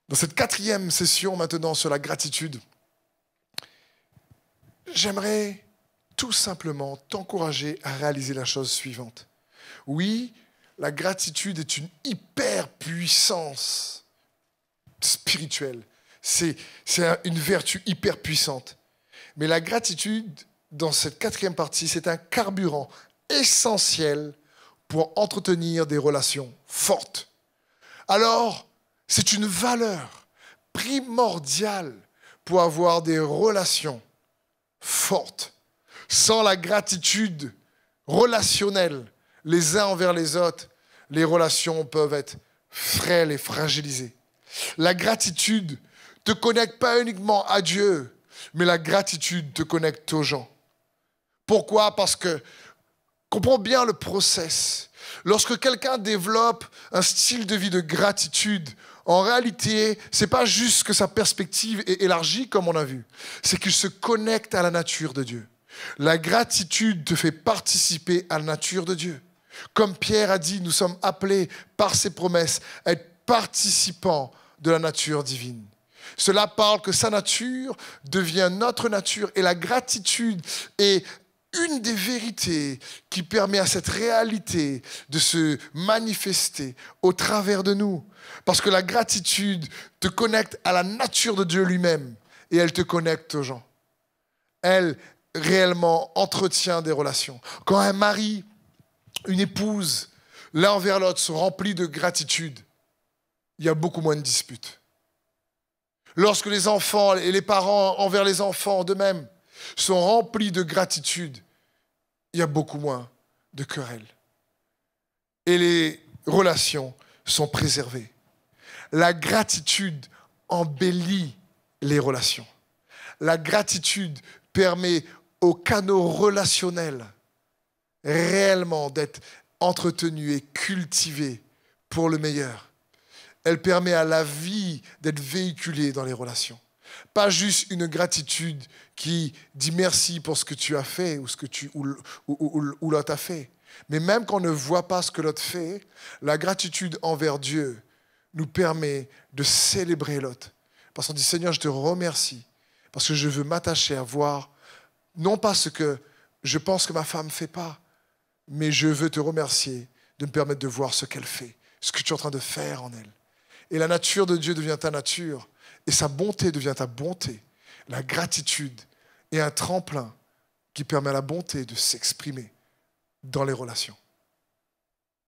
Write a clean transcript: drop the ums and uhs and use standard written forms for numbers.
Dans cette 4e session maintenant sur la gratitude, j'aimerais tout simplement t'encourager à réaliser la chose suivante. Oui, la gratitude est une hyper puissance spirituelle. C'est une vertu hyper puissante. Mais la gratitude, dans cette 4e partie, c'est un carburant essentiel pour entretenir des relations fortes. Alors, c'est une valeur primordiale pour avoir des relations fortes. Sans la gratitude relationnelle, les uns envers les autres, les relations peuvent être frêles et fragilisées. La gratitude ne te connecte pas uniquement à Dieu, mais la gratitude te connecte aux gens. Pourquoi? Parce que, comprends bien le process. Lorsque quelqu'un développe un style de vie de gratitude, en réalité, ce n'est pas juste que sa perspective est élargie, comme on a vu. C'est qu'il se connecte à la nature de Dieu. La gratitude te fait participer à la nature de Dieu. Comme Pierre a dit, nous sommes appelés par ses promesses à être participants de la nature divine. Cela parle que sa nature devient notre nature et la gratitude est une des vérités qui permet à cette réalité de se manifester au travers de nous. Parce que la gratitude te connecte à la nature de Dieu lui-même et elle te connecte aux gens. Elle réellement entretient des relations. Quand un mari, une épouse, l'un envers l'autre sont remplis de gratitude, il y a beaucoup moins de disputes. Lorsque les enfants et les parents envers les enfants d'eux-mêmes sont remplis de gratitude, il y a beaucoup moins de querelles. Et les relations sont préservées. La gratitude embellit les relations. La gratitude permet aux canaux relationnels réellement d'être entretenus et cultivés pour le meilleur. Elle permet à la vie d'être véhiculée dans les relations. Pas juste une gratitude qui dit merci pour ce que tu as fait ou l'autre a fait. Mais même quand on ne voit pas ce que l'autre fait, la gratitude envers Dieu nous permet de célébrer l'autre. Parce qu'on dit, Seigneur, je te remercie parce que je veux m'attacher à voir, non pas ce que je pense que ma femme ne fait pas, mais je veux te remercier de me permettre de voir ce qu'elle fait, ce que tu es en train de faire en elle. Et la nature de Dieu devient ta nature, et sa bonté devient ta bonté. La gratitude est un tremplin qui permet à la bonté de s'exprimer dans les relations.